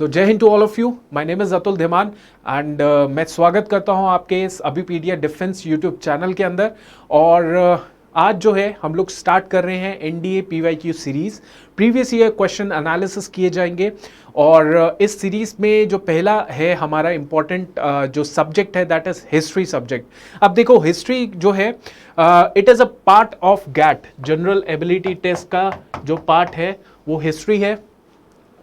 So Jai Hind to all of you. My name is Atul Dhiman and मैं स्वागत करता हूं आपके इस अभिपीडिया डिफेंस यूट्यूब चैनल के अंदर। और आज जो है हम लोग स्टार्ट कर रहे हैं NDA PYQ series. Previous year question analysis किए जाएंगे और इस सीरीज़ में जो पहला है हमारा इम्पॉर्टेंट जो सब्जेक्ट है दैट इज़ हिस्ट्री सब्जेक्ट। अब देखो हिस्ट्री जो है it is a part of GATE, general ability test का जो पार्ट है वो हिस्ट्री है।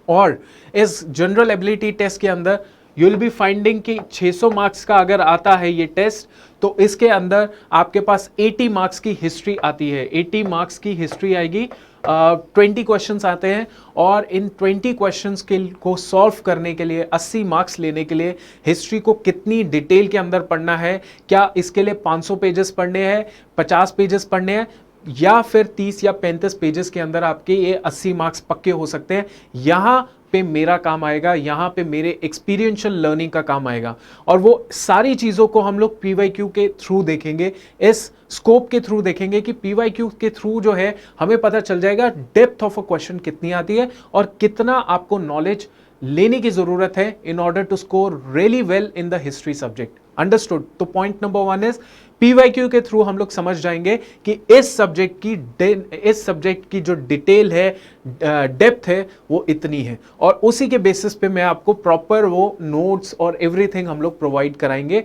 और इस जनरल एबिलिटी टेस्ट के अंदर यू विल बी फाइंडिंग कि 600 मार्क्स का अगर आता है ये टेस्ट तो इसके अंदर आपके पास 80 मार्क्स की हिस्ट्री आती है। 80 मार्क्स की हिस्ट्री आएगी। 20 क्वेश्चंस आते हैं और इन 20 क्वेश्चंस को सॉल्व करने के लिए 80 मार्क्स लेने के लिए हिस्ट्री को कितनी डिटेल के अंदर पढ़ना है, क्या इसके लिए 500 पेजेस पढ़ने हैं, 50 पेजेस पढ़ने हैं या फिर 30 या 35 पेजेस के अंदर आपके ये 80 मार्क्स पक्के हो सकते हैं। यहाँ पे मेरा काम आएगा, यहाँ पे मेरे एक्सपीरियंशियल लर्निंग का काम आएगा और वो सारी चीज़ों को हम लोग पीवाईक्यू के थ्रू देखेंगे, इस स्कोप के थ्रू देखेंगे कि पीवाईक्यू के थ्रू जो है हमें पता चल जाएगा डेप्थ ऑफ अ क्वेश्चन कितनी आती है और कितना आपको नॉलेज लेने की जरूरत है in order to score really well in the history subject. Understood? तो पॉइंट नंबर 1 इज पीवाईक्यू के थ्रू हम लोग समझ जाएंगे कि इस सब्जेक्ट की जो डिटेल है, डेप्थ है, वो इतनी है और उसी के बेसिस पे मैं आपको प्रॉपर वो नोट्स और एवरीथिंग हम लोग प्रोवाइड कराएंगे।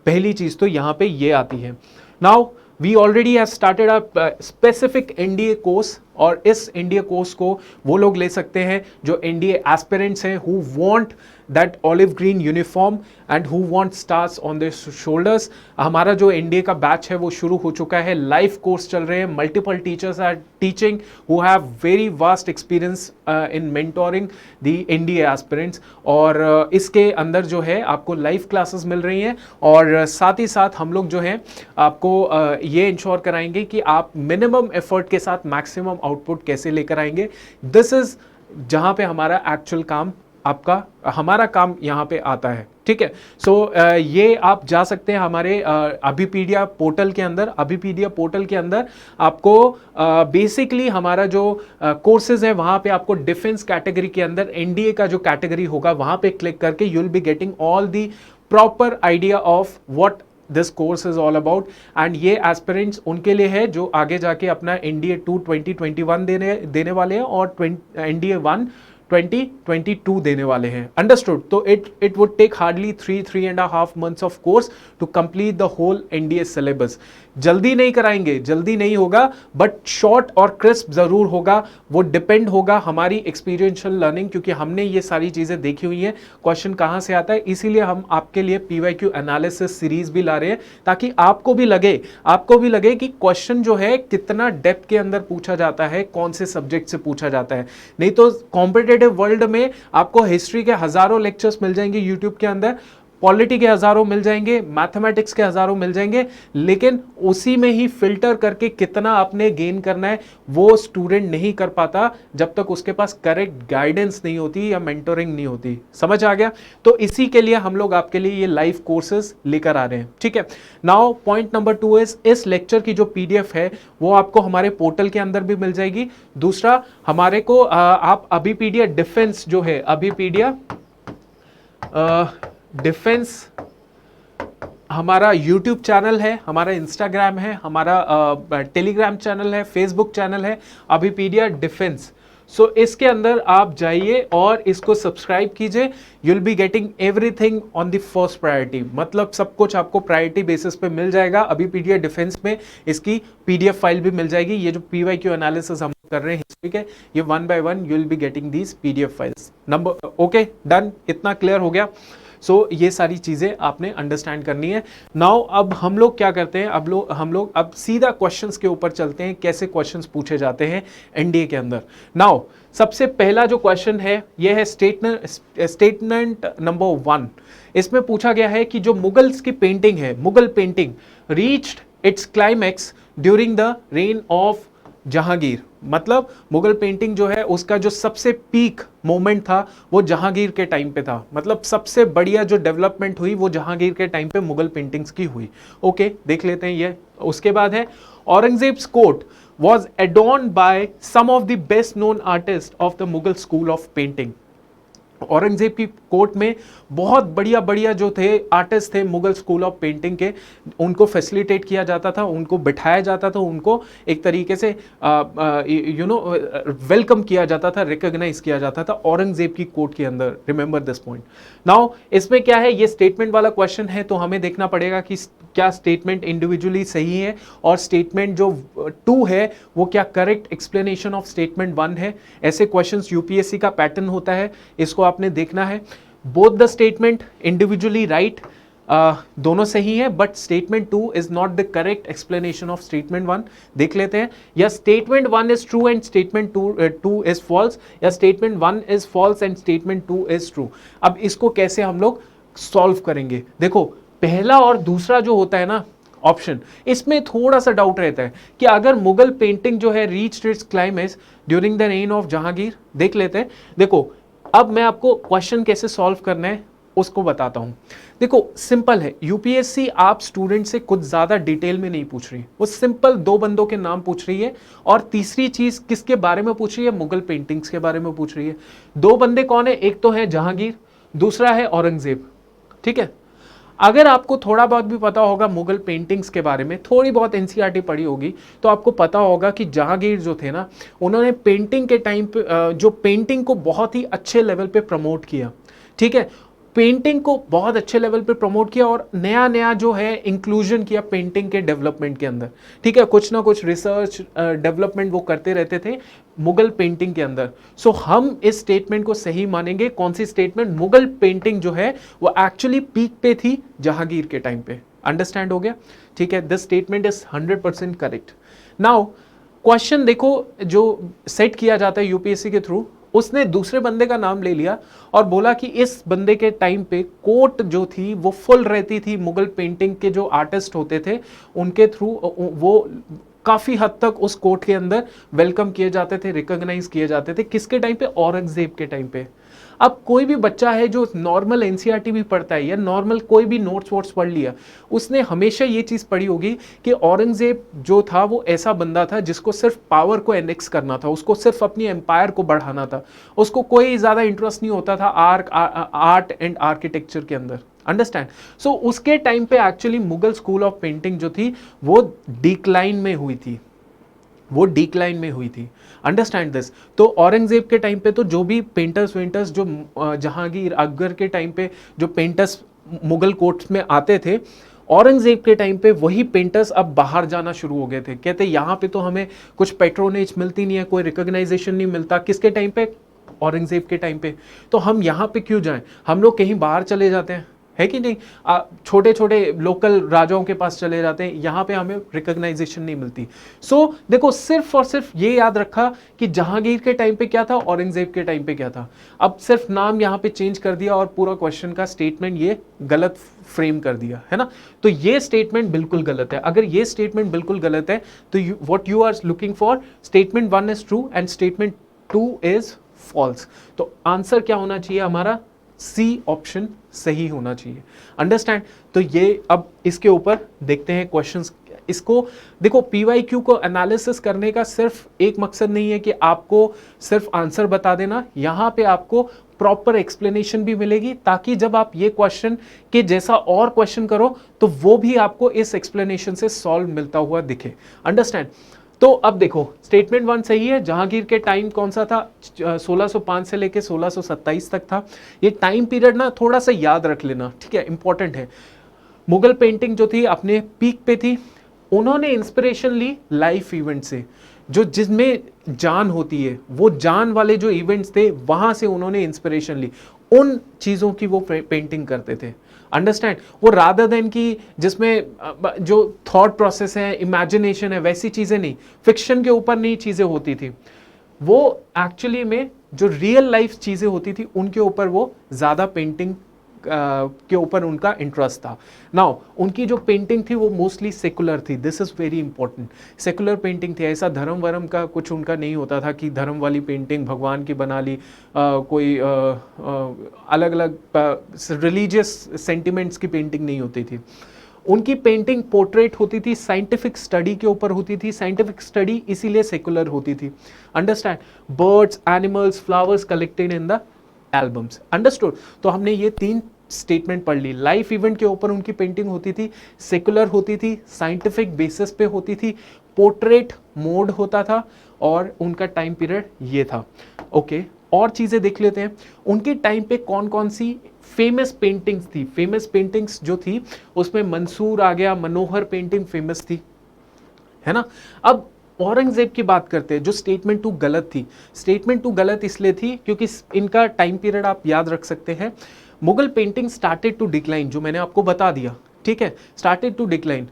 पहली चीज तो यहां पे ये आती है। Now we already have started a specific NDA course और इस एनडीए कोर्स को वो लोग ले सकते हैं जो एनडीए एस्पिरेंट्स हैं who want that olive green uniform and who want stars on their shoulders. हमारा जो एनडीए का बैच है वो शुरू हो चुका है, लाइव कोर्स चल रहे हैं, multiple teachers are teaching who have very vast experience in mentoring the NDA aspirants. और इसके अंदर जो है आपको लाइव क्लासेस मिल रही हैं और साथ ही साथ हम लोग जो है आपको ये इंश्योर कराएंगे कि आप मिनिमम एफर्ट के साथ मैक्सिमम आउटपुट कैसे लेकर आएंगे। दिस इज जहां पे हमारा एक्चुअल काम हमारा काम यहां पे आता है। ठीक है, सो ये आप जा सकते हैं हमारे अभिपीडिया पोर्टल के अंदर। अभिपीडिया पोर्टल के अंदर आपको बेसिकली हमारा जो कोर्सेज है वहां पे आपको डिफेंस कैटेगरी के अंदर एनडीए का जो कैटेगरी होगा वहां पे क्लिक करके you will be getting all the proper idea of what this course is all about. And ये एस्पिरेंट्स उनके लिए है जो आगे जाके अपना एनडीए 2 2021 देने वाले हैं और एनडीए 1 2022 देने वाले हैं। अंडरस्टूड? तो it would take hardly 3.5 months of course to complete the whole NDA syllabus. जल्दी नहीं कराएंगे, जल्दी नहीं होगा, बट शॉर्ट और क्रिस्प जरूर होगा। वो डिपेंड होगा हमारी एक्सपीरियंशियल लर्निंग, क्योंकि हमने ये सारी चीजें देखी हुई हैं क्वेश्चन कहां से आता है। इसीलिए हम आपके लिए पीवाईक्यू एनालिसिस सीरीज भी ला रहे हैं ताकि आपको भी लगे कि क्वेश्चन जो है कितना डेप्थ के अंदर पूछा जाता है, कौन से सब्जेक्ट से पूछा जाता है। नहीं तो कॉम्पिटेटिव वर्ल्ड में आपको हिस्ट्री के हजारों लेक्चर्स मिल जाएंगे यूट्यूब के अंदर, पॉलिटी के हजारों मिल जाएंगे, मैथमेटिक्स के हजारों मिल जाएंगे, लेकिन उसी में ही फिल्टर करके कितना आपने गेन करना है वो स्टूडेंट नहीं कर पाता जब तक उसके पास करेक्ट गाइडेंस नहीं होती या मेंटोरिंग नहीं होती। समझ आ गया? तो इसी के लिए हम लोग आपके लिए ये लाइव कोर्सेज लेकर आ रहे हैं। ठीक है, नाउ पॉइंट नंबर 2 इज इस लेक्चर की जो पीडीएफ है वो आपको हमारे पोर्टल के अंदर भी मिल जाएगी। दूसरा, हमारे को आप अभिपीडिया डिफेंस जो है, अभिपीडिया डिफेंस हमारा यूट्यूब चैनल है, हमारा इंस्टाग्राम है, हमारा टेलीग्राम चैनल है, फेसबुक चैनल है, अभिपीडिया डिफेंस। सो इसके अंदर आप जाइए और इसको सब्सक्राइब कीजिए। You will be getting everything on the first priority, मतलब सब कुछ आपको प्रायोरिटी बेसिस पे मिल जाएगा। अभिपीडिया डिफेंस में इसकी पीडीएफ फाइल भी मिल जाएगी। ये जो पीवाईक्यू एनालिसिस हम कर रहे हैं हिस्ट्री के, ये 1 by 1 you will be getting these PDF files. Number okay, done? इतना क्लियर हो गया? सो ये सारी चीजें आपने अंडरस्टैंड करनी है। नाउ अब हम लोग क्या करते हैं, हम लोग अब सीधा क्वेश्चंस के ऊपर चलते हैं, कैसे क्वेश्चंस पूछे जाते हैं एनडीए के अंदर। नाउ सबसे पहला जो क्वेश्चन है ये है स्टेटमेंट नंबर 1। इसमें पूछा गया है कि जो मुगल्स की पेंटिंग है, Mughal painting reached it's climax during the rain of Jahangir. मतलब मुगल पेंटिंग जो है उसका जो सबसे पीक मोमेंट था वो जहांगीर के टाइम पे था। मतलब सबसे बढ़िया जो डेवलपमेंट हुई वो जहांगीर के टाइम पे मुगल पेंटिंग्स की हुई। ओके, देख लेते हैं ये। उसके बाद है Aurangzeb's court was adorned by some of the best known artists of the Mughal school of painting. Aurangzeb की कोर्ट में बहुत बढ़िया बढ़िया जो थे आर्टिस्ट थे मुगल स्कूल ऑफ पेंटिंग के, उनको फैसिलिटेट किया जाता था, उनको बिठाया जाता था, उनको एक तरीके से वेलकम किया जाता था, रिकॉग्नाइज किया जाता था औरंगजेब की कोर्ट के अंदर। Remember this point. नाउ इसमें क्या है, ये स्टेटमेंट वाला क्वेश्चन है, तो हमें देखना पड़ेगा कि क्या स्टेटमेंट इंडिविजुअली सही है और स्टेटमेंट जो 2 है वो क्या करेक्ट एक्सप्लेनेशन ऑफ स्टेटमेंट 1 है। ऐसे क्वेश्चंस यूपीएससी का पैटर्न होता है, इसको आपने देखना है। Both the statement individually right, दोनों सही है, but statement 2 is not the correct explanation of statement 1। देख लेते हैं, या statement 1 is true and statement 2 is false, या statement 1 is false and statement 2 is true. अब इसको कैसे हम लोग सॉल्व करेंगे? देखो, पहला और दूसरा जो होता है ना ऑप्शन, इसमें थोड़ा सा डाउट रहता है कि अगर मुगल पेंटिंग जो है reached it's climax during the rain of Jahangir. देख लेते हैं। देखो, अब मैं आपको क्वेश्चन कैसे सॉल्व करना है उसको बताता हूं। देखो, सिंपल है, यूपीएससी आप स्टूडेंट से कुछ ज्यादा डिटेल में नहीं पूछ रही, वो सिंपल 2 बंदों के नाम पूछ रही है, और तीसरी चीज किसके बारे में पूछ रही है? मुगल पेंटिंग्स के बारे में पूछ रही है। 2 बंदे कौन है? एक तो है जहांगीर, दूसरा है औरंगजेब। ठीक है, अगर आपको थोड़ा बहुत भी पता होगा मुगल पेंटिंग्स के बारे में, थोड़ी बहुत एनसीईआरटी पढ़ी होगी, तो आपको पता होगा कि जहांगीर जो थे ना, उन्होंने पेंटिंग के टाइम पे जो पेंटिंग को बहुत ही अच्छे लेवल पे प्रमोट किया। ठीक है, पेंटिंग को बहुत अच्छे लेवल पे प्रमोट किया और नया नया जो है इंक्लूजन किया पेंटिंग के डेवलपमेंट के अंदर। ठीक है, कुछ ना कुछ रिसर्च डेवलपमेंट वो करते रहते थे मुगल पेंटिंग के अंदर। सो हम इस स्टेटमेंट को सही मानेंगे। कौन सी स्टेटमेंट? मुगल पेंटिंग जो है वो एक्चुअली पीक पे थी जहांगीर के टाइम पे। अंडरस्टैंड हो गया? ठीक है, this statement is 100% correct. Now question देखो, जो सेट किया जाता है यूपीएससी के थ्रू, उसने दूसरे बंदे का नाम ले लिया और बोला कि इस बंदे के टाइम पे कोर्ट जो थी वो फुल रहती थी। मुगल पेंटिंग के जो आर्टिस्ट होते थे उनके थ्रू वो काफी हद तक उस कोर्ट के अंदर वेलकम किए जाते थे, रिकॉग्नाइज किए जाते थे। किसके टाइम पे? औरंगजेब के टाइम पे। अब कोई भी बच्चा है जो नॉर्मल एनसीईआरटी भी पढ़ता है या नॉर्मल कोई भी नोट्स वोट्स पढ़ लिया, उसने हमेशा ये चीज पढ़ी होगी कि औरंगजेब जो था वो ऐसा बंदा था जिसको सिर्फ पावर को एनेक्स करना था, उसको सिर्फ अपनी एम्पायर को बढ़ाना था, उसको कोई ज्यादा इंटरेस्ट नहीं होता था आर्ट एंड आर्किटेक्चर के अंदर। अंडरस्टैंड? सो उसके टाइम पे actually Mughal school of painting जो थी वो डिक्लाइन में हुई थी, वो डिक्लाइन में हुई थी। Understand this. तो औरंगजेब के टाइम पे तो जो भी पेंटर्स वेंटर्स जो जहांगीर अकबर के टाइम पे जो पेंटर्स मुगल कोर्ट्स में आते थे, औरंगजेब के टाइम पे वही पेंटर्स अब बाहर जाना शुरू हो गए थे। कहते यहाँ पे तो हमें कुछ पेट्रोनेज मिलती नहीं है, कोई रिकॉग्नाइजेशन नहीं मिलता। किसके टाइम पे? औरंगजेब के टाइम पे। तो हम यहाँ पे क्यों जाएं? हम लोग कहीं बाहर चले जाते हैं, है कि नहीं? छोटे छोटे लोकल राजाओं के पास चले जाते हैं, यहाँ पे हमें रिकॉग्नाइजेशन नहीं मिलती। सो देखो, सिर्फ और सिर्फ ये याद रखा कि जहांगीर के टाइम पे क्या था, औरंगजेब के टाइम पे क्या था। अब सिर्फ नाम यहाँ पे चेंज कर दिया और पूरा क्वेश्चन का स्टेटमेंट ये गलत फ्रेम कर दिया, है ना? तो ये स्टेटमेंट बिल्कुल गलत है। अगर ये स्टेटमेंट बिल्कुल गलत है तो what you are looking for, statement 1 is true and statement 2 is false. तो आंसर क्या होना चाहिए हमारा? सी ऑप्शन सही होना चाहिए। अंडरस्टैंड? तो ये अब इसके ऊपर देखते हैं क्वेश्चंस। इसको देखो, पीवाईक्यू को एनालिसिस करने का सिर्फ एक मकसद नहीं है कि आपको सिर्फ आंसर बता देना, यहां पे आपको प्रॉपर एक्सप्लेनेशन भी मिलेगी, ताकि जब आप ये क्वेश्चन के जैसा और क्वेश्चन करो तो वो भी आपको इस एक्सप्लेनेशन से सॉल्व मिलता हुआ दिखे। अंडरस्टैंड? तो अब देखो, स्टेटमेंट 1 सही है। जहांगीर के टाइम कौन सा था? 1605 से लेके 1627 तक था। ये टाइम पीरियड ना थोड़ा सा याद रख लेना, ठीक है? इंपॉर्टेंट है। मुगल पेंटिंग जो थी अपने पीक पे थी। उन्होंने इंस्पिरेशन ली लाइफ इवेंट से, जो जिसमें जान होती है, वो जान वाले जो इवेंट्स थे वहां से उन्होंने इंस्पिरेशन ली, उन चीजों की वो पेंटिंग करते थे। अंडरस्टैंड? वो रादर देन कि जिसमें जो थॉट प्रोसेस है, इमेजिनेशन है, वैसी चीजें नहीं, फिक्शन के ऊपर नहीं चीजें होती थी, वो एक्चुअली में जो रियल लाइफ चीजें होती थी उनके ऊपर वो ज्यादा पेंटिंग के ऊपर उनका इंटरेस्ट था। नाउ उनकी जो पेंटिंग थी वो मोस्टली सेकुलर थी। This is very important. Secular painting थी, ऐसा धर्म वरम का कुछ उनका नहीं होता था कि धर्म वाली पेंटिंग भगवान की बना ली, कोई अलग अलग रिलीजियस सेंटिमेंट्स की पेंटिंग नहीं होती थी। उनकी पेंटिंग पोर्ट्रेट होती थी, साइंटिफिक स्टडी के ऊपर होती थी। साइंटिफिक स्टडी इसीलिए सेकुलर होती थी। Understand? Birds, animals, flowers collected in the albums. Understood? तो हमने ये 3 स्टेटमेंट पढ़ ली। लाइफ इवेंट के ऊपर उनकी पेंटिंग होती थी, सेकुलर होती थी, साइंटिफिक बेसिस पे होती थी, पोर्ट्रेट मोड होता था, और उनका टाइम पीरियड ये था। ओके, और चीजें देख लेते हैं। उनके टाइम पे कौन कौन सी फेमस पेंटिंग्स थी। फेमस पेंटिंग्स जो थी उसमें मंसूर आ गया, मनोहर पेंटिंग फेमस थी, है ना। अब औरंगजेब की बात करते हैं, जो स्टेटमेंट 2 गलत थी। स्टेटमेंट 2 गलत इसलिए थी क्योंकि इनका टाइम पीरियड आप याद रख सकते हैं। Mughal painting started to decline, जो मैंने आपको बता दिया, ठीक है, स्टार्टेड टू डिक्लाइन।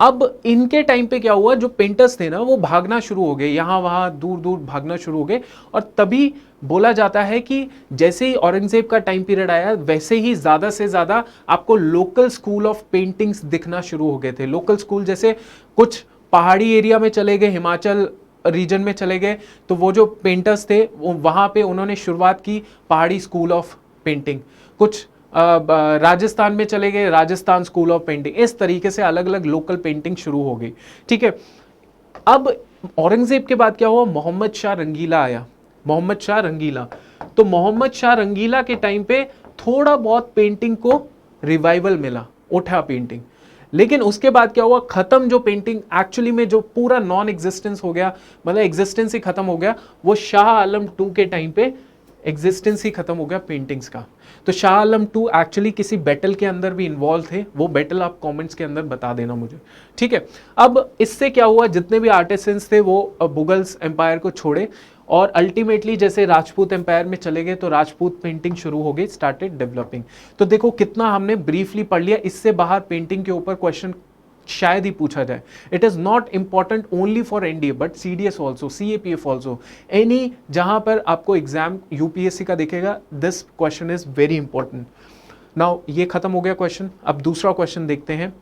अब इनके टाइम पे क्या हुआ, जो पेंटर्स थे ना वो भागना शुरू हो गए, यहां वहां दूर दूर भागना शुरू हो गए, और तभी बोला जाता है कि जैसे ही औरंगजेब का टाइम पीरियड आया वैसे ही ज्यादा से ज्यादा आपको लोकल स्कूल ऑफ पेंटिंग्स दिखना शुरू हो गए थे। लोकल स्कूल जैसे कुछ पहाड़ी एरिया में चले गए, हिमाचल रीजन में चले गए, तो वो जो पेंटर्स थे वो वहां पे उन्होंने शुरुआत की पहाड़ी स्कूल ऑफ पेंटिंग। कुछ राजस्थान में चले गए, राजस्थान स्कूल ऑफ पेंटिंग। इस तरीके से अलग अलग लोकल पेंटिंग शुरू हो गई, ठीक है। अब औरंगजेब के बाद क्या हुआ, मोहम्मद शाह रंगीला आया। मोहम्मद शाह रंगीला, तो मोहम्मद शाह रंगीला के टाइम पे थोड़ा बहुत पेंटिंग को रिवाइवल मिला, उठा पेंटिंग। लेकिन उसके बाद क्या हुआ, खत्म जो पेंटिंग एक्चुअली में जो पूरा नॉन एग्जिस्टेंस हो गया, मतलब एग्जिस्टेंस ही खत्म हो गया, वो शाह आलम 2 के टाइम पे एग्जिस्टेंस ही खत्म हो गया पेंटिंग्स का। तो शाह आलम 2 एक्चुअली किसी बैटल के अंदर भी इन्वॉल्व थे, वो बैटल आप कमेंट्स के अंदर बता देना मुझे, ठीक है। अब इससे क्या हुआ, जितने भी आर्टिसंस थे वो मुगल्स एम्पायर को छोड़े और अल्टीमेटली जैसे राजपूत एम्पायर में चले गए, तो राजपूत पेंटिंग शुरू हो गई, स्टार्टेड डेवलपिंग। तो देखो कितना हमने ब्रीफली पढ़ लिया, इससे बाहर पेंटिंग के ऊपर क्वेश्चन शायद ही पूछा जाए। It is not important only for NDA but CDS also, CAPF also, any जहां पर आपको एग्जाम यूपीएससी का दिखेगा, this question is very important. Now ये खत्म हो गया क्वेश्चन। अब दूसरा क्वेश्चन देखते हैं।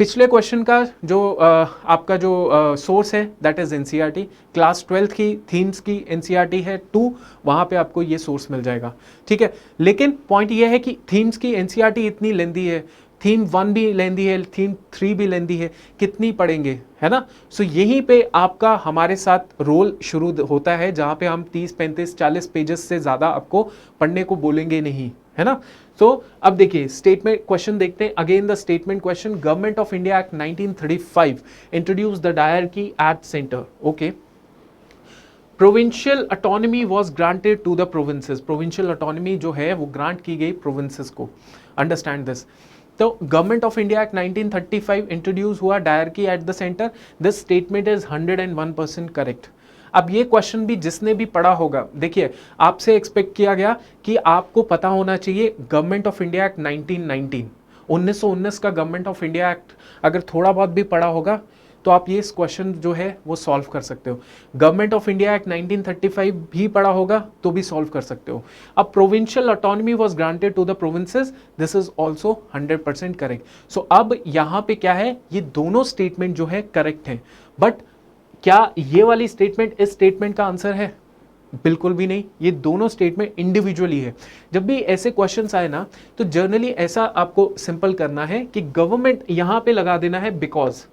पिछले क्वेश्चन का जो आपका जो सोर्स है that is NCERT, class 12th की थीम्स की एनसीईआरटी है 2, वहां पे आपको ये सोर्स मिल जाएगा, ठीक है। लेकिन पॉइंट ये है कि थीम्स की एनसीईआरटी इतनी लेंदी है, थीम 1 भी लेंदी है, थीम 3 भी लेंदी है, कितनी पढ़ेंगे, है ना। सो यहीं पे आपका हमारे साथ रोल शुरू होता है, जहां पे हम 30, 35, 40 पेजेस से ज्यादा आपको पढ़ने को बोलेंगे नहीं, है ना। सो अब देखिए स्टेटमेंट क्वेश्चन देखते हैं। Again the statement question, Government of India Act 1935 introduce the diarchy at centre. Okay, provincial autonomy was granted to the provinces. Provincial autonomy जो है वो ग्रांट की गई प्रोविंसेस को, अंडरस्टैंड दिस। तो Government of India Act 1935 introduce हुआ, diarchy at the centre. This statement is 101% correct. अब ये क्वेश्चन भी जिसने भी पढ़ा होगा, देखिए आपसे एक्सपेक्ट किया गया कि आपको पता होना चाहिए गवर्नमेंट ऑफ इंडिया एक्ट 1919, 1919 का गवर्नमेंट ऑफ इंडिया एक्ट अगर थोड़ा बहुत भी पढ़ा होगा तो आप ये इस क्वेश्चन जो है वो सॉल्व कर सकते हो। गवर्नमेंट ऑफ इंडिया एक्ट 1935 भी पढ़ा होगा तो भी सॉल्व कर सकते हो। अब provincial autonomy was granted to the provinces, this is also 100% correct. So अब यहां पे क्या है, ये दोनों स्टेटमेंट जो है करेक्ट है, बट क्या ये वाली स्टेटमेंट इस स्टेटमेंट का आंसर है? बिल्कुल भी नहीं, ये दोनों स्टेटमेंट इंडिविजुअली है। जब भी ऐसे क्वेश्चंस आए ना तो जर्नली ऐसा आपको सिंपल करना है कि गवर्नमेंट यहां पे लगा देना है because,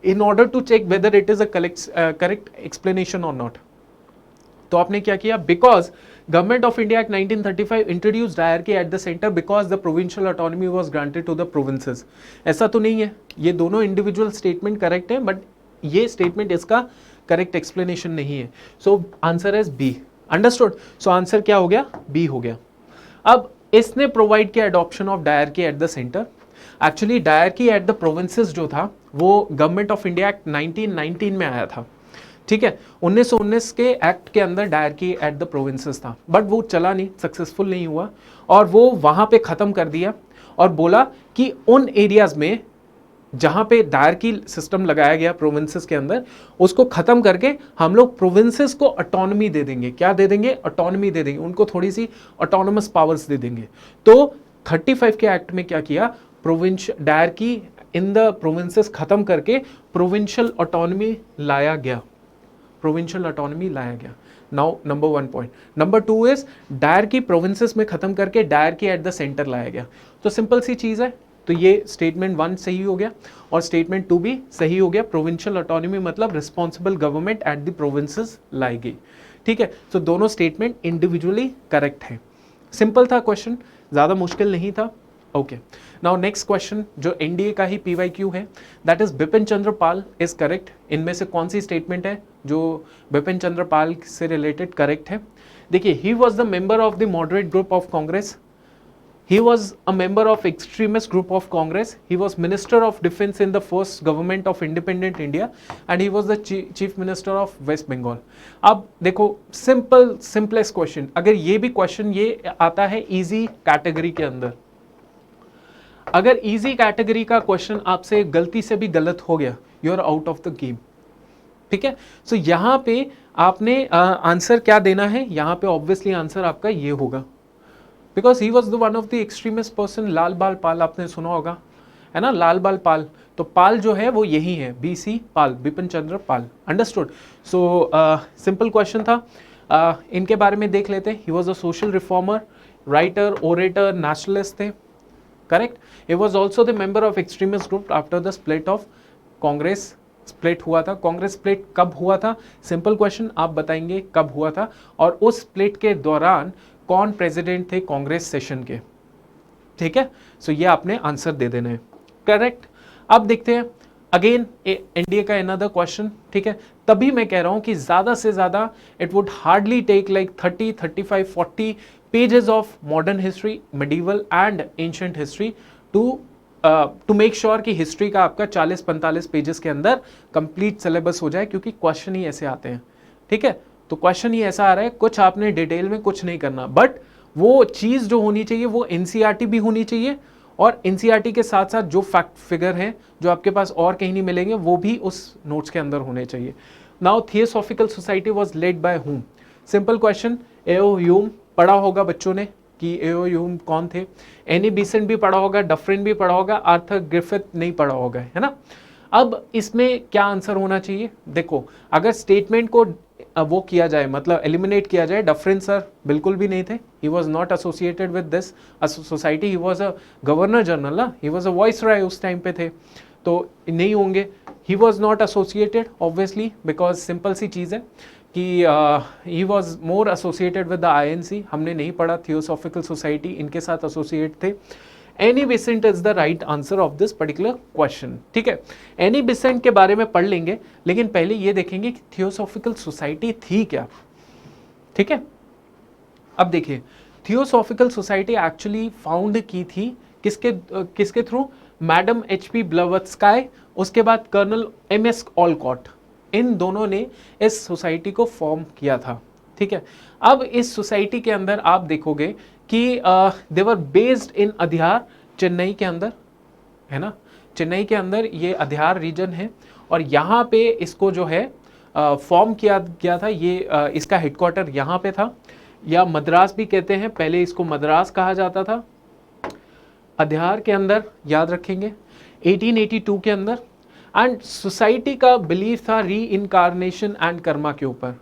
in order to check whether it is a correct explanation or not। तो आपने क्या किया, because government of India Act 1935 introduced hierarchy at the center because the provincial autonomy was granted to the provinces। ऐसा तो नहीं है, ये दोनों इंडिविजुअल स्टेटमेंट करेक्ट है बट ये स्टेटमेंट इसका करेक्ट एक्सप्लेनेशन नहीं है। So answer is B, understood. So answer क्या हो गया, बी हो गया। अब इसने प्रोवाइड किया adoption of dyarchy at the centre. Actually dyarchy at the provinces जो था वो गवर्नमेंट ऑफ इंडिया एक्ट 1919 में आया था, ठीक है। 1919 के एक्ट के अंदर डायरकी एट द प्रोविंसेस था, बट वो चला नहीं, सक्सेसफुल नहीं हुआ और वो वहां पे खत्म कर दिया और बोला कि उन एरियाज में जहां पे डायरकी सिस्टम लगाया गया प्रोविंसेस के अंदर, उसको खत्म करके हम लोग प्रोविंसेस को ऑटोनॉमी दे देंगे। क्या दे देंगे, ऑटोनॉमी दे देंगे, उनको थोड़ी सी ऑटोनोमस पावर्स दे देंगे। तो 35 के एक्ट में क्या किया, provincial dyarchy in the provinces खत्म करके प्रोविंशियल ऑटोनॉमी लाया गया, प्रोविंशियल ऑटोनॉमी लाया गया। Now number 1 point. Number 2 is dyarchy provinces में खत्म करके डायरकी एट द सेंटर लाया गया। तो सिंपल सी चीज है, तो ये स्टेटमेंट 1 सही हो गया और स्टेटमेंट 2 भी सही हो गया। प्रोविंशियल ऑटोनॉमी मतलब responsible government at the provinces लाई गई, ठीक है, तो दोनों स्टेटमेंट इंडिविजुअली करेक्ट है। सिंपल था क्वेश्चन, ज़्यादा मुश्किल नहीं था। ओके, नाउ नेक्स्ट क्वेश्चन जो एनडीए का ही पीवाईक्यू है, that is Bipin Chandra Pal is correct. इनमें से कौन सी स्टेटमेंट है जो बिपिन चंद्र पाल से रिलेटेड करेक्ट है? देखिए, ही was the member of the moderate group of Congress, he was a member of extremist group of Congress, he was minister of defense in the first government of independent India and he was the chief minister of West Bengal। अब देखो, simplest question, अगर ये भी question ये आता है easy category के अंदर, अगर इजी कैटेगरी का क्वेश्चन आपसे गलती से भी गलत हो गया, you are out of the game. ठीक है, सो यहाँ पे आपने आंसर क्या देना है, यहाँ पे ऑब्वियसली आंसर आपका ये होगा, because he was the one of the extremist person. Lal Bal Pal आपने सुना होगा, है ना, लाल बाल पाल, तो पाल जो है वो यही है, BC Pal, Bipin Chandra Pal. Understood? So simple question था। इनके बारे में देख लेते हैं। He was a social reformer, writer, orator, nationalist थे, correct. He was also the member of extremist group after the split of Congress. Split हुआ था, कांग्रेस स्प्लिट कब हुआ था? सिंपल क्वेश्चन, आप बताएंगे कब हुआ था, और उस स्प्लिट के दौरान कौन प्रेसिडेंट थे कांग्रेस सेशन के? ठीक है, सो ये आपने आंसर दे देना है, करेक्ट। अब देखते हैं अगेन एनडीए का अनदर क्वेश्चन। ठीक है, तभी मैं कह रहा हूं कि ज्यादा से ज्यादा it would hardly take like 30, 35, 40 pages of modern history, medieval and ancient history to make sure कि हिस्ट्री का आपका 40-45 पेजेस के अंदर कंप्लीट सिलेबस हो जाए, क्योंकि क्वेश्चन ही ऐसे आते हैं। ठीक है, तो क्वेश्चन ही ऐसा आ रहा है, कुछ आपने डिटेल में कुछ नहीं करना, बट वो चीज़ जो होनी चाहिए वो एनसीईआरटी भी होनी चाहिए, और एनसीईआरटी के साथ साथ जो फैक्ट फिगर हैं जो आपके पास और कहीं नहीं मिलेंगे वो भी उस नोट्स के अंदर होने चाहिए। Now theosophical society was led by whom? Simple question, AO Hume पढ़ा होगा बच्चों ने कि एओ ह्यूम कौन थे, एनी बेसेंट भी पढ़ा होगा, डफरिन भी पढ़ा होगा, आर्थर ग्रिफिथ नहीं पढ़ा होगा, है ना। अब इसमें क्या आंसर होना चाहिए? देखो, अगर स्टेटमेंट को वो किया जाए, मतलब एलिमिनेट किया जाए, डफरिन सर बिल्कुल भी नहीं थे, he was not associated with this society, he was a governor general ना, he was a viceroy उस टाइम पे थे, तो नहीं होंगे। He was not associated obviously, because simple सी चीज़ है कि he was more associated with the INC, हमने नहीं पढ़ा, थियोसॉफिकल सोसाइटी इनके साथ एसोसिएट थे। Annie Besant is the right answer of this particular question. ठीक है, एनी बेसेंट के बारे में पढ़ लेंगे, लेकिन पहले ये देखेंगे कि थियोसॉफिकल सोसाइटी थी क्या। ठीक है, अब देखिए, थियोसॉफिकल सोसाइटी एक्चुअली फाउंड की थी किसके थ्रू? मैडम एचपी ब्लवत्स्काय, उसके बाद कर्नल एमएस ऑलकॉट, इन दोनों ने इस सोसाइटी को फॉर्म किया था। ठीक है, अब इस सोसाइटी के अंदर आप देखोगे कि दे वर बेस्ड इन अध्यार, चेन्नई के अंदर, है ना, चेन्नई के अंदर ये अध्यार रीजन है, और यहाँ पे इसको जो है फॉर्म किया गया था। ये इसका हेडक्वार्टर यहाँ पे था, या मद्रास भी कहते हैं, पहले इसको मद्रास कहा जाता था। अध्यार के अंदर याद रखेंगे 1882 के अंदर, एंड सोसाइटी का बिलीफ था री इनकारनेशन एंड कर्मा के ऊपर।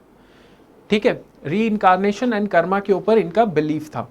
ठीक है, री इनकारनेशन एंड कर्मा के ऊपर इनका बिलीफ था।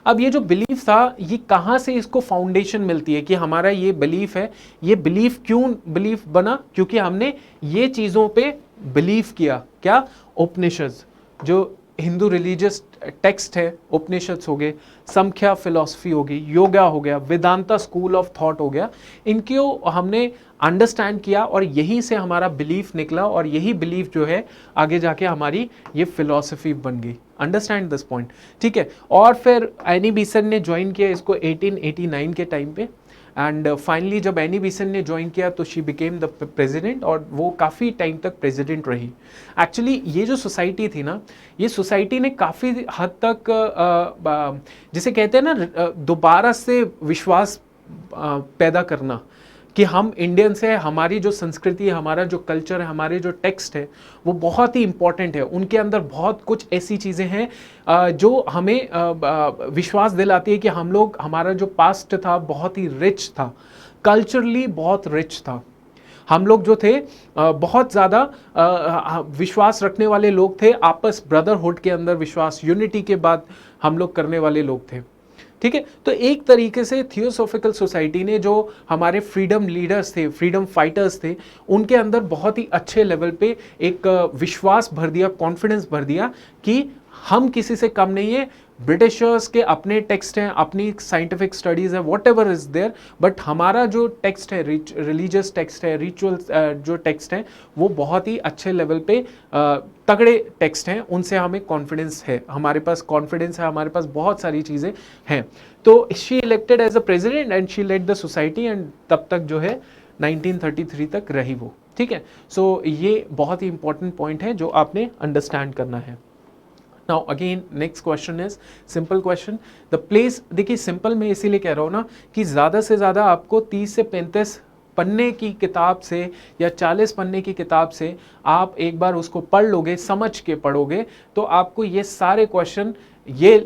अब ये जो बिलीफ था, ये कहाँ से इसको फाउंडेशन मिलती है कि हमारा ये बिलीफ है? ये बिलीफ क्यों बिलीफ बना? क्योंकि हमने ये चीज़ों पे बिलीव किया। क्या? उपनिषद, जो हिंदू रिलीजियस टेक्स्ट है, उपनिषद हो गए, संख्या फिलॉसफी हो गई, योगा हो गया, वेदांता स्कूल ऑफ थॉट हो गया, इनको हमने अंडरस्टैंड किया और यहीं से हमारा बिलीफ निकला, और यही बिलीफ जो है आगे जाके हमारी ये फिलॉसफी बन गई। Understand this point? ठीक है, और फिर एनी बीसन ने ज्वाइन किया इसको 1889 के टाइम पे, एंड फाइनली जब एनी बीसन ने ज्वाइन किया तो शी बिकेम द प्रेसिडेंट, और वो काफ़ी टाइम तक प्रेसिडेंट रही। एक्चुअली ये जो सोसाइटी थी ना, ये सोसाइटी ने काफ़ी हद तक जिसे कहते हैं ना दोबारा से विश्वास पैदा करना कि हम इंडियंस है, हमारी जो संस्कृति है, हमारा जो कल्चर है, हमारे जो टेक्स्ट है वो बहुत ही इंपॉर्टेंट है। उनके अंदर बहुत कुछ ऐसी चीज़ें हैं जो हमें विश्वास दिलाती है कि हम लोग, हमारा जो पास्ट था बहुत ही रिच था, कल्चरली बहुत रिच था। हम लोग जो थे बहुत ज़्यादा विश्वास रखने वाले लोग थे, आपस ब्रदरहुड के अंदर विश्वास, यूनिटी के बाद हम लोग करने वाले लोग थे। ठीक है। तो एक तरीके से थियोसॉफिकल सोसाइटी ने जो हमारे फ्रीडम लीडर्स थे, फ्रीडम फाइटर्स थे, उनके अंदर बहुत ही अच्छे लेवल पे एक विश्वास भर दिया, कॉन्फिडेंस भर दिया कि हम किसी से कम नहीं है। ब्रिटिशर्स के अपने टेक्स्ट हैं, अपनी साइंटिफिक स्टडीज है, whatever is there, but हमारा जो टेक्स्ट है, रिलीजियस टेक्स्ट है, रिचुअल जो टेक्स्ट हैं, वो बहुत ही अच्छे लेवल पे तगड़े टेक्स्ट हैं, उनसे हमें कॉन्फिडेंस है, हमारे पास कॉन्फिडेंस है, हमारे पास बहुत सारी चीज़ें हैं। तो she elected as a president and she led the society, and तब तक जो है 1933 तक रही वो। ठीक है। सो ये बहुत ही इंपॉर्टेंट पॉइंट है जो आपने अंडरस्टैंड करना है। Now again next question is simple question, the place. देखिए सिंपल मैं इसीलिए कह रहा हूँ ना कि ज़्यादा से ज़्यादा आपको 30 से 35 पन्ने की किताब से या 40 पन्ने की किताब से आप एक बार उसको पढ़ लोगे, समझ के पढ़ोगे, तो आपको ये सारे क्वेश्चन, ये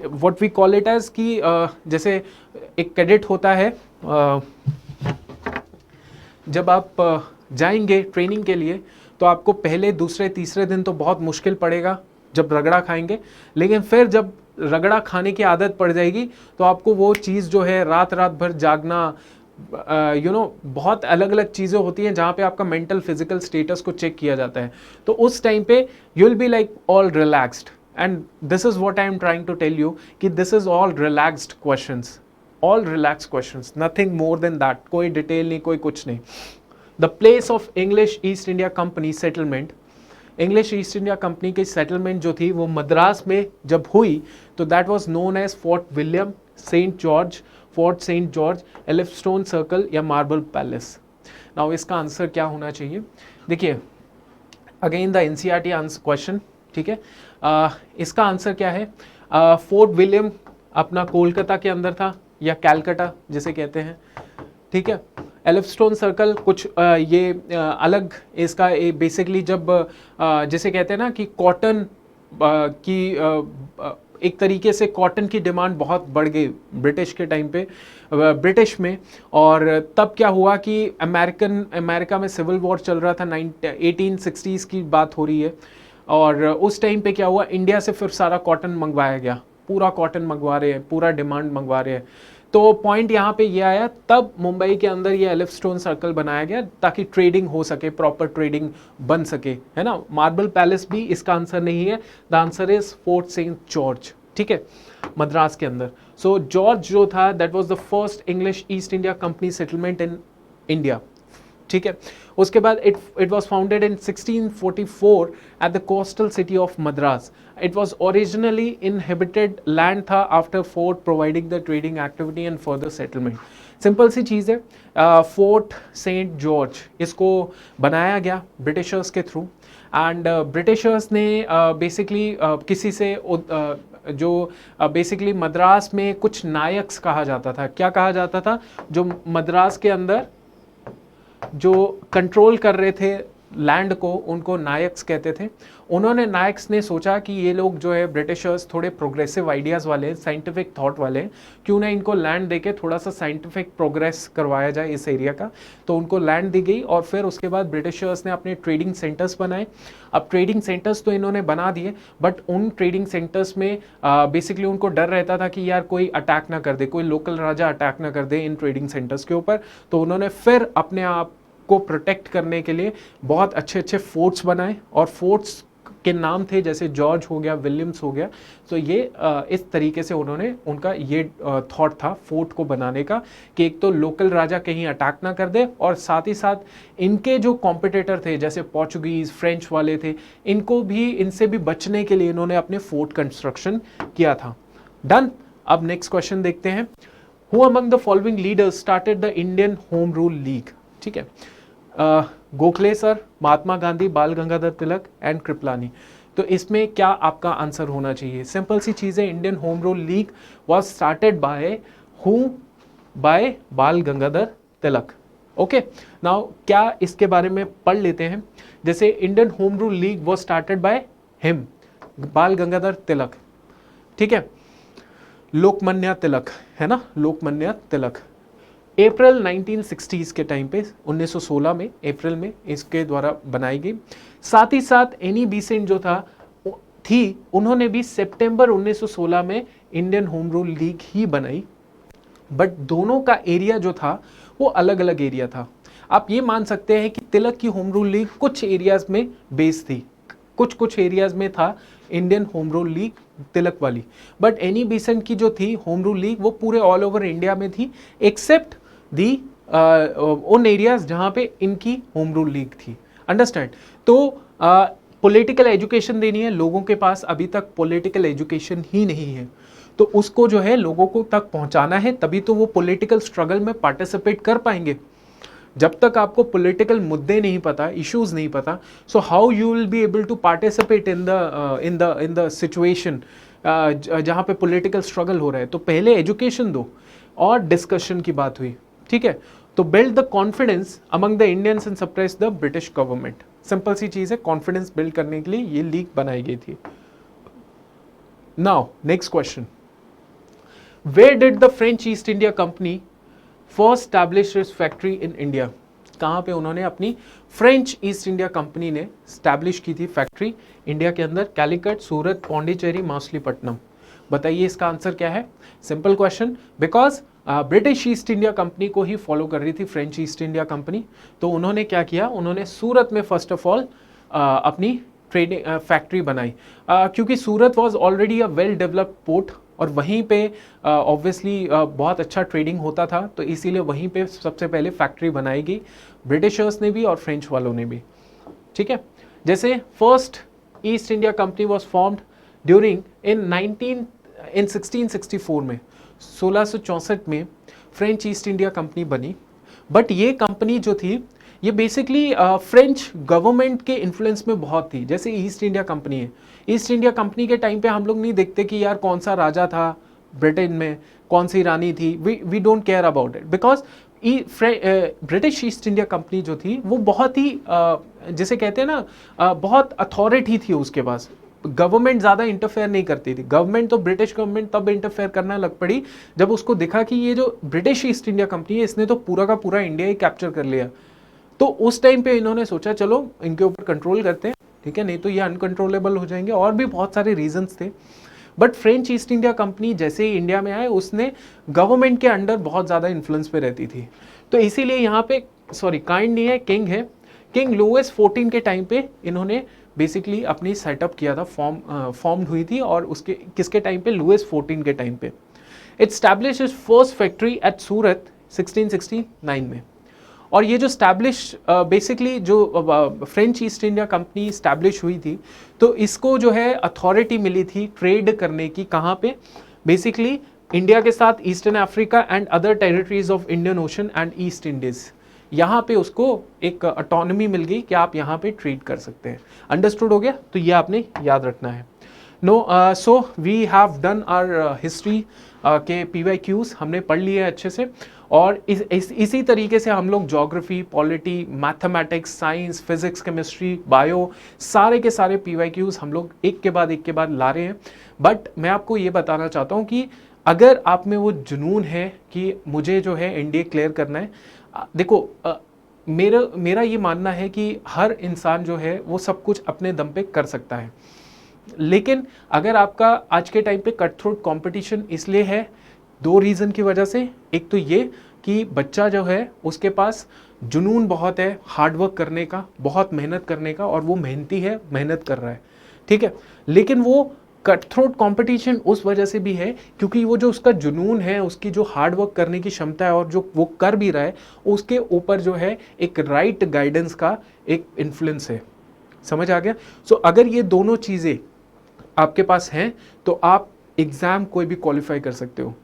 what we call it as कि जैसे एक कैडेट होता है, जब आप जाएंगे ट्रेनिंग के लिए तो आपको पहले दूसरे तीसरे दिन तो बहुत मुश्किल पड़ेगा जब रगड़ा खाएंगे, लेकिन फिर जब रगड़ा खाने की आदत पड़ जाएगी तो आपको वो चीज़ जो है रात रात भर जागना, बहुत अलग अलग चीज़ें होती हैं जहाँ पे आपका मेंटल फिजिकल स्टेटस को चेक किया जाता है। तो उस टाइम पे you will be like all relaxed, and this is what I am trying to tell you कि this is all relaxed questions, all relaxed questions, nothing more than that, कोई detail नहीं, कोई कुछ नहीं। The place of English East India Company settlement, English East India Company की settlement जो थी वो मद्रास में जब हुई तो that was known as Fort William, Saint George, Fort Saint George, Elphinstone circle या मार्बल पैलेस। नाउ इसका आंसर क्या होना चाहिए? देखिए again the NCERT answer question, ठीक है। इसका आंसर क्या है? फोर्ट विलियम अपना कोलकाता के अंदर था या कैलकाटा जिसे कहते हैं, ठीक है। एलिफस्टोन सर्कल कुछ ये अलग इसका बेसिकली जब जिसे कहते हैं ना कि कॉटन की एक तरीके से कॉटन की डिमांड बहुत बढ़ गई ब्रिटिश के टाइम पे, ब्रिटिश में, और तब क्या हुआ कि अमेरिका में सिविल वॉर चल रहा था, 1860s की बात हो रही है, और उस टाइम पे क्या हुआ, इंडिया से फिर सारा कॉटन मंगवाया गया, पूरा कॉटन मंगवा रहे हैं, पूरा डिमांड मंगवा रहे हैं। तो पॉइंट यहाँ पे ये आया, तब मुंबई के अंदर ये एलिफस्टोन सर्कल बनाया गया ताकि ट्रेडिंग हो सके, प्रॉपर ट्रेडिंग बन सके, है ना। मार्बल पैलेस भी इसका आंसर नहीं है, the answer is Fort Saint George, ठीक है, मद्रास के अंदर। सो जॉर्ज जो था that was the first English East India Company settlement in India, ठीक है। उसके बाद it was founded in 1644 at the coastal city of Madras. It was originally inhabited land था after fort providing the trading activity and further settlement. Simple सी चीज़ है, Fort Saint George इसको बनाया गया ब्रिटिशर्स के थ्रू, एंड ब्रिटिशर्स ने basically किसी से जो बेसिकली मद्रास में कुछ नायक्स कहा जाता था, क्या कहा जाता था, जो मद्रास के अंदर जो कंट्रोल कर रहे थे लैंड को, उनको नायक्स कहते थे। उन्होंने नायक्स ने सोचा कि ये लोग जो है ब्रिटिशर्स थोड़े प्रोग्रेसिव आइडियाज़ वाले हैं, साइंटिफिक थॉट वाले हैं, क्यों ना इनको लैंड देके थोड़ा सा साइंटिफिक प्रोग्रेस करवाया जाए इस एरिया का। तो उनको लैंड दी गई, और फिर उसके बाद ब्रिटिशर्स ने अपने ट्रेडिंग सेंटर्स बनाए। अब ट्रेडिंग सेंटर्स तो इन्होंने बना दिए, बट उन ट्रेडिंग सेंटर्स में बेसिकली उनको डर रहता था कि यार कोई अटैक ना कर दे, कोई लोकल राजा अटैक ना कर दे इन ट्रेडिंग सेंटर्स के ऊपर। तो उन्होंने फिर अपने आप को प्रोटेक्ट करने के लिए बहुत अच्छे अच्छे फोर्ट्स बनाए, और फोर्ट्स के नाम थे जैसे जॉर्ज हो गया, विलियम्स हो गया। तो ये इस तरीके से उन्होंने, उनका ये थॉट था फोर्ट को बनाने का कि एक तो लोकल राजा कहीं अटैक ना कर दे, और साथ ही साथ इनके जो कॉम्पिटिटर थे जैसे पोर्चुगीज, फ्रेंच वाले थे, इनको भी, इनसे भी बचने के लिए इन्होंने अपने फोर्ट कंस्ट्रक्शन किया था। डन। अब नेक्स्ट क्वेश्चन देखते हैं, who among the following leaders started the Indian home rule league, ठीक है। गोखले सर, महात्मा गांधी, बाल गंगाधर तिलक एंड कृपलानी। तो इसमें क्या आपका आंसर होना चाहिए? सिंपल सी चीज़ है, Indian home rule league was started by who? By Bal Gangadhar Tilak. Okay, now क्या इसके बारे में पढ़ लेते हैं। जैसे Indian home rule league was started by him, बाल गंगाधर तिलक, ठीक है। लोकमान्य तिलक, है ना, लोकमान्य तिलक। अप्रैल 1960s के टाइम पे 1916 में अप्रैल में इसके द्वारा बनाई गई। साथ ही साथ एनी बेसेंट जो था थी, उन्होंने भी सितंबर 1916 में इंडियन होम रूल लीग ही बनाई, बट दोनों का एरिया जो था वो अलग अलग एरिया था। आप ये मान सकते हैं कि तिलक की होम रूल लीग कुछ एरियाज में बेस थी, कुछ कुछ एरियाज में था इंडियन होम रूल लीग तिलक वाली, बट एनी बेसेंट की जो थी होम रूल लीग वो पूरे ऑल ओवर इंडिया में थी, एक्सेप्ट दी उन एरियाज जहां पे इनकी होम रूल लीग थी। अंडरस्टैंड? तो पॉलिटिकल एजुकेशन देनी है, लोगों के पास अभी तक पॉलिटिकल एजुकेशन ही नहीं है, तो उसको जो है लोगों को तक पहुंचाना है, तभी तो वो पॉलिटिकल स्ट्रगल में पार्टिसिपेट कर पाएंगे। जब तक आपको पॉलिटिकल मुद्दे नहीं पता, इश्यूज नहीं पता, so how you will be able to participate in the situation जहाँ पे पॉलिटिकल स्ट्रगल हो रहा है। तो पहले एजुकेशन दो और डिस्कशन की बात हुई, ठीक है। तो build the confidence among the Indians and suppress the British government. Simple सी चीज है, कॉन्फिडेंस बिल्ड करने के लिए ये लीग बनाई गई थी। Now next question, where did the French East India Company first establish its factory in India? कहाँ पे उन्होंने अपनी फ्रेंच ईस्ट इंडिया कंपनी ने स्टैब्लिश की थी फैक्ट्री इंडिया के अंदर? कैलिकट, सूरत, पौंडीचेरी, मछलीपट्टनम। बताइए इसका आंसर क्या है? Simple question, because British East India company को ही फॉलो कर रही थी फ्रेंच ईस्ट इंडिया कंपनी, तो उन्होंने क्या किया, उन्होंने सूरत में फर्स्ट ऑफ ऑल अपनी ट्रेडिंग फैक्ट्री बनाई, क्योंकि Surat was already a well developed port और वहीं पे ऑब्वियसली बहुत अच्छा ट्रेडिंग होता था, तो इसीलिए वहीं पे सबसे पहले फैक्ट्री बनाई गई, ब्रिटिशर्स ने भी और फ्रेंच वालों ने भी। ठीक है, जैसे first east India company was formed during in 1664 में, 1664 में फ्रेंच ईस्ट इंडिया कंपनी बनी, बट ये कंपनी जो थी ये बेसिकली फ्रेंच गवर्नमेंट के इन्फ्लुएंस में बहुत थी। जैसे ईस्ट इंडिया कंपनी है, ईस्ट इंडिया कंपनी के टाइम पे हम लोग नहीं देखते कि यार कौन सा राजा था ब्रिटेन में, कौन सी रानी थी, we don't care about it, because British East India Company जो थी वो बहुत ही जिसे कहते हैं ना बहुत अथॉरिटी थी उसके पास, गवर्नमेंट ज़्यादा इंटरफेयर नहीं करती थी। गवर्नमेंट तो ब्रिटिश गवर्नमेंट तब इंटरफेयर करना लग पड़ी जब उसको दिखा कि ये जो ब्रिटिश ईस्ट इंडिया कंपनी है इसने तो पूरा का पूरा इंडिया ही कैप्चर कर लिया, तो उस टाइम पे इन्होंने सोचा चलो इनके ऊपर कंट्रोल करते हैं, ठीक है, नहीं तो ये अनकंट्रोलेबल हो जाएंगे। और भी बहुत सारे रीजंस थे, but French East India company जैसे ही इंडिया में आए उसने गवर्नमेंट के अंडर बहुत ज़्यादा इन्फ्लुएंस पे रहती थी, तो इसीलिए यहाँ पे काइंड नहीं है, किंग है, किंग लुइस 14 के टाइम पे इन्होंने बेसिकली अपनी सेटअप किया था, फॉर्म्ड हुई थी, और उसके किसके टाइम पे, लुइस 14 के टाइम पे। It establish is first factory at Surat 1669 में। और ये जो स्टैब्लिश बेसिकली जो French East India Company establish हुई थी, तो इसको जो है अथॉरिटी मिली थी ट्रेड करने की, कहाँ पे, बेसिकली इंडिया के साथ eastern Africa and other territories of Indian ocean and east Indies, यहाँ पे उसको एक ऑटोनॉमी मिल गई कि आप यहाँ पे ट्रेड कर सकते हैं। अंडरस्टूड हो गया? तो ये आपने याद रखना है। No, so we have done our history के PYQs हमने पढ़ लिए अच्छे से, और इसी तरीके से हम लोग geography, polity, mathematics, science, physics, chemistry, bio, सारे के सारे PYQs हम लोग एक के बाद ला रहे हैं। बट मैं आपको ये बताना चाहता हूँ कि अगर आप में वो जुनून है कि मुझे जो है NDA क्लियर करना है, देखो मेरा ये मानना है कि हर इंसान जो है वो सब कुछ अपने दम पे कर सकता है, लेकिन अगर आपका आज के टाइम पे कट थ्रोट कंपटीशन इसलिए है, दो रीज़न की वजह से। एक तो ये कि बच्चा जो है उसके पास जुनून बहुत है हार्डवर्क करने का, बहुत मेहनत करने का, और वो मेहनती है, मेहनत कर रहा है, ठीक है, लेकिन वो कट थ्रोट कॉम्पिटिशन उस वजह से भी है क्योंकि वो जो उसका जुनून है, उसकी जो हार्ड वर्क करने की क्षमता है और जो वो कर भी रहा है, उसके ऊपर जो है एक राइट गाइडेंस का एक इन्फ्लुएंस है। समझ आ गया? सो अगर ये दोनों चीज़ें आपके पास हैं तो आप एग्ज़ाम कोई भी क्वालिफाई कर सकते हो।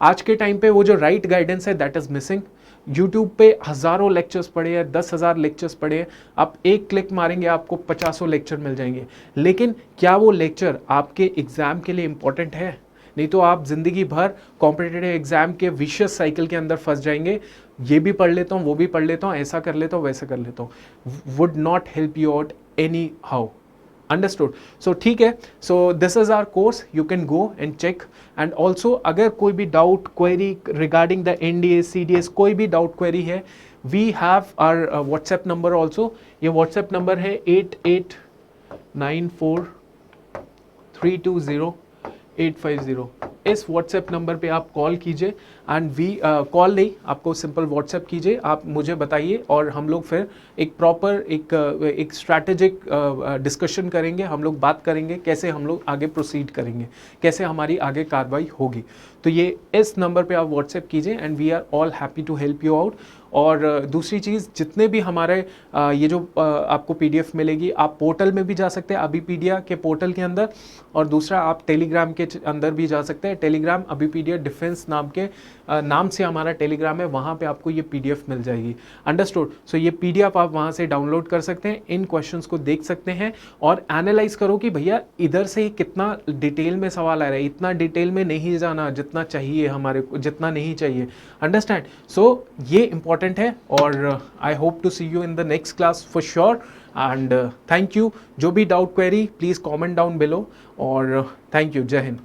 आज के टाइम पे वो जो राइट गाइडेंस है दैट इज़ मिसिंग। यूट्यूब पे हज़ारों लेक्चर्स पड़े हैं, 10,000 लेक्चर्स पड़े हैं, आप एक क्लिक मारेंगे आपको 50 लेक्चर मिल जाएंगे, लेकिन क्या वो लेक्चर आपके एग्ज़ाम के लिए इम्पोर्टेंट है? नहीं तो आप ज़िंदगी भर कॉम्पिटिटिव एग्ज़ाम के विशियस साइकिल के अंदर फंस जाएंगे, ये भी पढ़ लेता हूँ, वो भी पढ़ लेता हूँ, ऐसा कर लेता हूँ, वैसा कर लेता हूँ, would not help you out anyhow. Understood? So ठीक है, so this is our course, you can go and check. And also अगर कोई भी doubt query regarding the NDA CDS, कोई भी डाउट क्वेरी है, we have our WhatsApp number also. ये WhatsApp number है 8894 320-850। इस व्हाट्सएप नंबर पे आप कॉल कीजिए एंड कॉल नहीं, आपको सिंपल व्हाट्सएप कीजिए, आप मुझे बताइए और हम लोग फिर एक प्रॉपर एक स्ट्रैटेजिक डिस्कशन करेंगे। हम लोग बात करेंगे कैसे हम लोग आगे प्रोसीड करेंगे, कैसे हमारी आगे कार्रवाई होगी। तो ये इस नंबर पे आप व्हाट्सएप कीजिए and we are all happy to help you out. और दूसरी चीज़, जितने भी हमारे ये जो आपको पीडीएफ मिलेगी, आप पोर्टल में भी जा सकते हैं, अबीपीडिया के पोर्टल के अंदर, और दूसरा आप टेलीग्राम के अंदर भी जा सकते हैं। टेलीग्राम अबीपीडिया डिफेंस नाम से हमारा टेलीग्राम है, वहाँ पे आपको ये पीडीएफ मिल जाएगी। अंडरस्टूड? सो ये पीडीएफ आप वहाँ से डाउनलोड कर सकते हैं, इन क्वेश्चंस को देख सकते हैं और एनालाइज करो कि भैया इधर से कितना डिटेल में सवाल आ रहा है। इतना डिटेल में नहीं जाना जितना चाहिए हमारे को, जितना नहीं चाहिए। अंडरस्टैंड? सो ये इंपॉर्टेंट है और I hope to see you in the next class for sure and thank you. जो भी doubt query please comment down below और थैंक यू। जय हिंद।